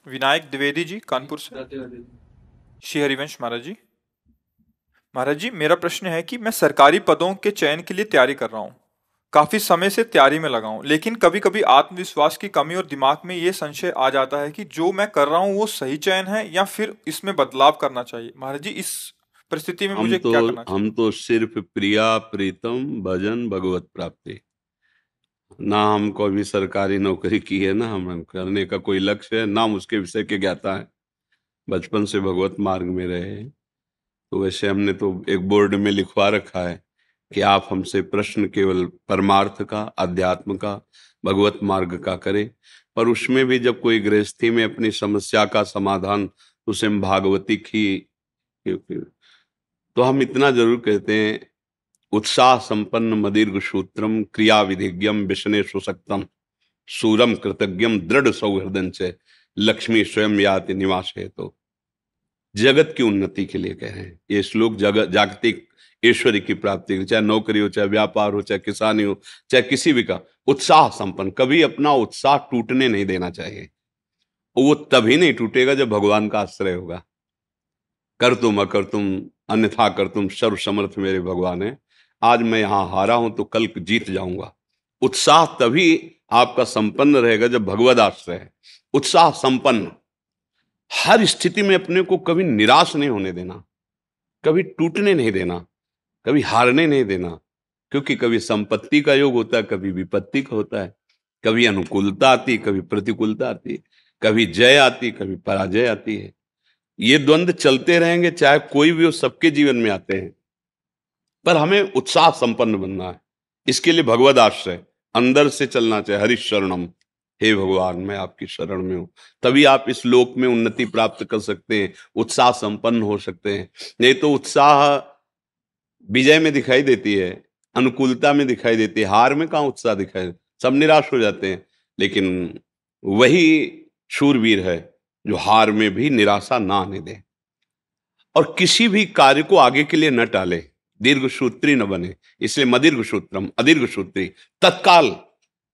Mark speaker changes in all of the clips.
Speaker 1: विनायक द्विवेदी जी, कानपुर से। श्री हरिवंश महाराज जी। महाराज जी, मेरा प्रश्न है कि मैं सरकारी पदों के चयन के लिए तैयारी कर रहा हूँ। काफी समय से तैयारी में लगा हूँ, लेकिन कभी कभी आत्मविश्वास की कमी और दिमाग में ये संशय आ जाता है कि जो मैं कर रहा हूँ वो सही चयन है या फिर इसमें बदलाव करना चाहिए। महाराज जी, इस परिस्थिति में
Speaker 2: हम
Speaker 1: मुझे
Speaker 2: तो
Speaker 1: क्या करना चाहिए?
Speaker 2: हम तो सिर्फ प्रिया प्रीतम भजन भगवत प्राप्ति। ना हमको अभी सरकारी नौकरी की है, ना हम करने का कोई लक्ष्य है, ना हम उसके विषय के ज्ञाता है। बचपन से भगवत मार्ग में रहे हैं। तो वैसे हमने तो एक बोर्ड में लिखवा रखा है कि आप हमसे प्रश्न केवल परमार्थ का, अध्यात्म का, भगवत मार्ग का करें। पर उसमें भी जब कोई गृहस्थी में अपनी समस्या का समाधान उसे हम भागवती की, तो हम इतना जरूर कहते हैं, उत्साह संपन्न मदीर्घ सूत्रम क्रिया विधिज्ञम विष्णे सुशक्तम सूरम कृतज्ञम दृढ़ सौहृदं से लक्ष्मी स्वयं याति निवास है। तो जगत की उन्नति के लिए कह रहे हैं ये श्लोक। जगत जागतिक ईश्वरी की प्राप्ति, चाहे नौकरी हो, चाहे व्यापार हो, चाहे किसानी हो, चाहे किसी भी का उत्साह संपन्न, कभी अपना उत्साह टूटने नहीं देना चाहिए। वो तभी नहीं टूटेगा जब भगवान का आश्रय होगा। कर तुम अकर तुम अन्यथा कर तुम सर्व समर्थ मेरे भगवान है। आज मैं यहां हारा हूं तो कल जीत जाऊंगा। उत्साह तभी आपका संपन्न रहेगा जब भगवद आश्रय है। उत्साह संपन्न, हर स्थिति में अपने को कभी निराश नहीं होने देना, कभी टूटने नहीं देना, कभी हारने नहीं देना। क्योंकि कभी संपत्ति का योग होता है, कभी विपत्ति का होता है, कभी अनुकूलता आती, कभी प्रतिकूलता आती, कभी जय आती, कभी पराजय आती है। ये द्वंद्व चलते रहेंगे, चाहे कोई भी हो, सबके जीवन में आते हैं। पर हमें उत्साह संपन्न बनना है। इसके लिए भगवद आश्रय अंदर से चलना चाहिए। हरि शरणम, हे भगवान मैं आपकी शरण में हूं। तभी आप इस लोक में उन्नति प्राप्त कर सकते हैं, उत्साह संपन्न हो सकते हैं। नहीं तो उत्साह विजय में दिखाई देती है, अनुकूलता में दिखाई देती है, हार में कहाँ उत्साह दिखाई, सब निराश हो जाते हैं। लेकिन वही शूरवीर है जो हार में भी निराशा ना आने दे और किसी भी कार्य को आगे के लिए न टाले, दीर्घ सूत्री न बने। इसलिए मदीर्घ सूत्रम अदीर्घ सूत्री, तत्काल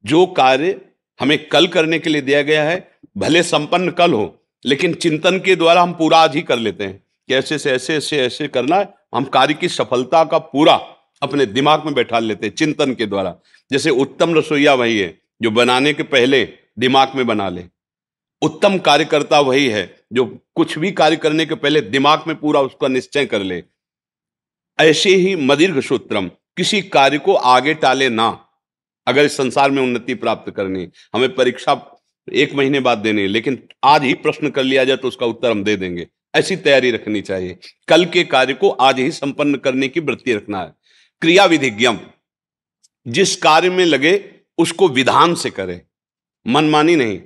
Speaker 2: जो कार्य हमें कल करने के लिए दिया गया है, भले संपन्न कल हो, लेकिन चिंतन के द्वारा हम पूरा आज ही कर लेते हैं कि ऐसे से ऐसे ऐसे ऐसे करना है। हम कार्य की सफलता का पूरा अपने दिमाग में बैठा लेते हैं चिंतन के द्वारा। जैसे उत्तम रसोईया वही है जो बनाने के पहले दिमाग में बना ले। उत्तम कार्यकर्ता वही है जो कुछ भी कार्य करने के पहले दिमाग में पूरा उसका निश्चय कर ले। ऐसे ही मदीर्घ सूत्रम, किसी कार्य को आगे टाले ना। अगर इस संसार में उन्नति प्राप्त करनी, हमें परीक्षा 1 महीने बाद देनी है, लेकिन आज ही प्रश्न कर लिया जाए तो उसका उत्तर हम दे देंगे, ऐसी तैयारी रखनी चाहिए। कल के कार्य को आज ही संपन्न करने की वृत्ति रखना है। क्रिया विधिज्ञम, जिस कार्य में लगे उसको विधान से करे, मनमानी नहीं।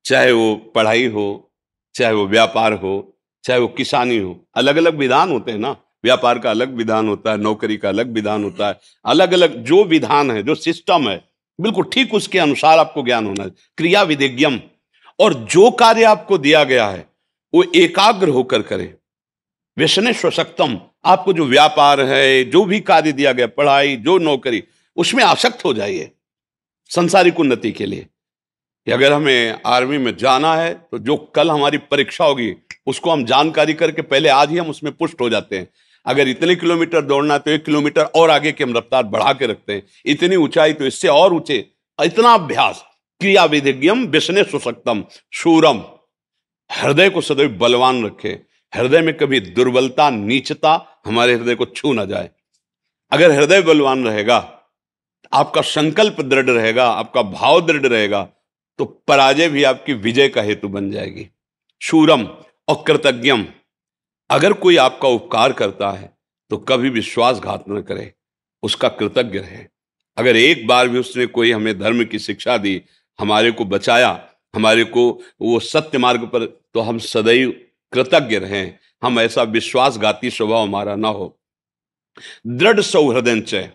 Speaker 2: चाहे वो पढ़ाई हो, चाहे वो व्यापार हो, चाहे वो किसानी हो, अलग अलग विधान होते हैं ना। व्यापार का अलग विधान होता है, नौकरी का अलग विधान होता है। अलग अलग जो विधान है, जो सिस्टम है, बिल्कुल ठीक उसके अनुसार आपको ज्ञान होना है। क्रिया विधिज्ञम, और जो कार्य आपको दिया गया है वो एकाग्र होकर करे। व्यसने स्वशक्तम, आपको जो व्यापार है, जो भी कार्य दिया गया, पढ़ाई जो नौकरी, उसमें आसक्त हो जाइए संसारिक उन्नति के लिए। कि अगर हमें आर्मी में जाना है तो जो कल हमारी परीक्षा होगी उसको हम जानकारी करके पहले आज ही हम उसमें पुष्ट हो जाते हैं। अगर इतने किलोमीटर दौड़ना है तो 1 किलोमीटर और आगे की हम रफ्तार बढ़ा के रखते हैं। इतनी ऊंचाई तो इससे और ऊंचे, इतना अभ्यास। क्रिया विधिज्ञम व्यसने सुशक्तम शूरम, हृदय को सदैव बलवान रखे। हृदय में कभी दुर्बलता, नीचता हमारे हृदय को छू ना जाए। अगर हृदय बलवान रहेगा, आपका संकल्प दृढ़ रहेगा, आपका भाव दृढ़ रहेगा, तो पराजय भी आपकी विजय का हेतु बन जाएगी। शूरम और कृतज्ञम, अगर कोई आपका उपकार करता है तो कभी विश्वासघात न करे, उसका कृतज्ञ रहे। अगर एक बार भी उसने कोई हमें धर्म की शिक्षा दी, हमारे को बचाया, हमारे को वो सत्य मार्ग पर, तो हम सदैव कृतज्ञ रहें। हम ऐसा विश्वासघाती स्वभाव हमारा ना हो। दृढ़ सौहृदय,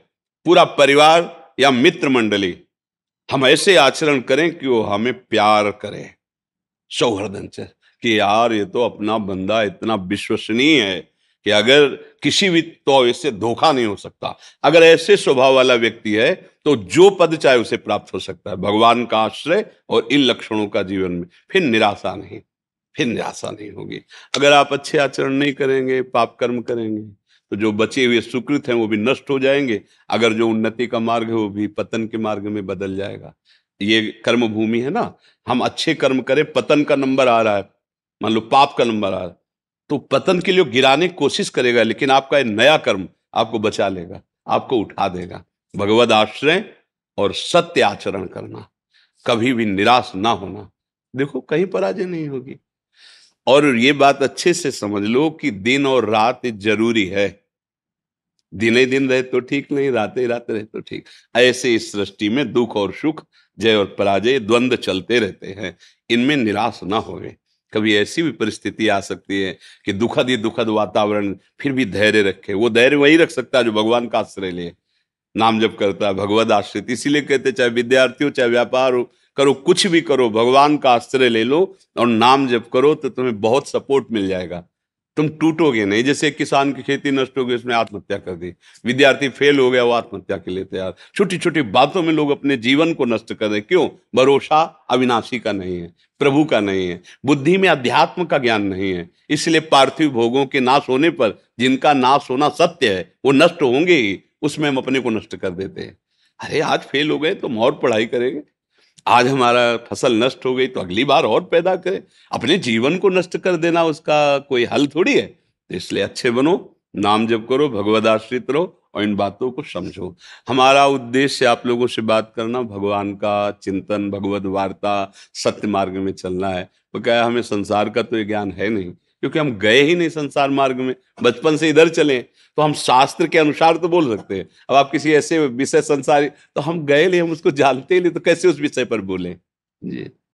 Speaker 2: पूरा परिवार या मित्र मंडली, हम ऐसे आचरण करें कि वो हमें प्यार करे। सौहृदय कि यार ये तो अपना बंदा इतना विश्वसनीय है, कि अगर किसी भी तो इससे धोखा नहीं हो सकता। अगर ऐसे स्वभाव वाला व्यक्ति है तो जो पद चाहे उसे प्राप्त हो सकता है, भगवान का आश्रय और इन लक्षणों का जीवन में, फिर निराशा नहीं, फिर निराशा नहीं होगी। अगर आप अच्छे आचरण नहीं करेंगे, पाप कर्म करेंगे, तो जो बचे हुए सुकृत हैं वो भी नष्ट हो जाएंगे। अगर जो उन्नति का मार्ग है वो भी पतन के मार्ग में बदल जाएगा। ये कर्म भूमि है ना, हम अच्छे कर्म करें, पतन का नंबर आ रहा है, मान लो पाप का नंबर आ रहा है, तो पतन के लिए गिराने की कोशिश करेगा, लेकिन आपका नया कर्म आपको बचा लेगा, आपको उठा देगा। भगवद आश्रय और सत्य आचरण करना, कभी भी निराश ना होना, देखो कहीं पराजय नहीं होगी। और ये बात अच्छे से समझ लो कि दिन और रात जरूरी है। दिन ही दिन रहे तो ठीक नहीं, रात ही रात रहे तो ठीक। ऐसे इस सृष्टि में दुख और सुख, जय और पराजय, द्वंद्व चलते रहते हैं, इनमें निराश ना होवे। कभी ऐसी भी परिस्थिति आ सकती है कि दुखद ही दुखद वातावरण, फिर भी धैर्य रखे। वो धैर्य वही रख सकता है जो भगवान का आश्रय ले, नाम जप करता है, भगवद आश्रित। इसीलिए कहते चाहे विद्यार्थी हो, चाहे व्यापार हो, करो कुछ भी करो, भगवान का आश्रय ले लो और नाम जप करो, तो तुम्हें बहुत सपोर्ट मिल जाएगा, तुम टूटोगे नहीं। जैसे किसान की खेती नष्ट हो गई, उसने आत्महत्या कर दी, विद्यार्थी फेल हो गया, वो आत्महत्या के लिए तैयार। छोटी छोटी बातों में लोग अपने जीवन को नष्ट कर रहे, क्यों? भरोसा अविनाशी का नहीं है, प्रभु का नहीं है, बुद्धि में अध्यात्म का ज्ञान नहीं है। इसलिए पार्थिव भोगों के नाश होने पर, जिनका नाश होना सत्य है, वो नष्ट होंगे ही, उसमें हम अपने को नष्ट कर देते हैं। अरे आज फेल हो गए तो हम और पढ़ाई करेंगे, आज हमारा फसल नष्ट हो गई तो अगली बार और पैदा करें। अपने जीवन को नष्ट कर देना उसका कोई हल थोड़ी है। तो इसलिए अच्छे बनो, नाम जप करो, भगवद आश्रित रहो और इन बातों को समझो। हमारा उद्देश्य आप लोगों से बात करना, भगवान का चिंतन, भगवद वार्ता, सत्य मार्ग में चलना है। तो क्या हमें संसार का तो ये ज्ञान है नहीं, क्योंकि हम गए ही नहीं संसार मार्ग में, बचपन से इधर चले। तो हम शास्त्र के अनुसार तो बोल सकते हैं। अब आप किसी ऐसे विषय संसारी, तो हम गए नहीं, हम उसको जानते ही नहीं, तो कैसे उस विषय पर बोलें जी।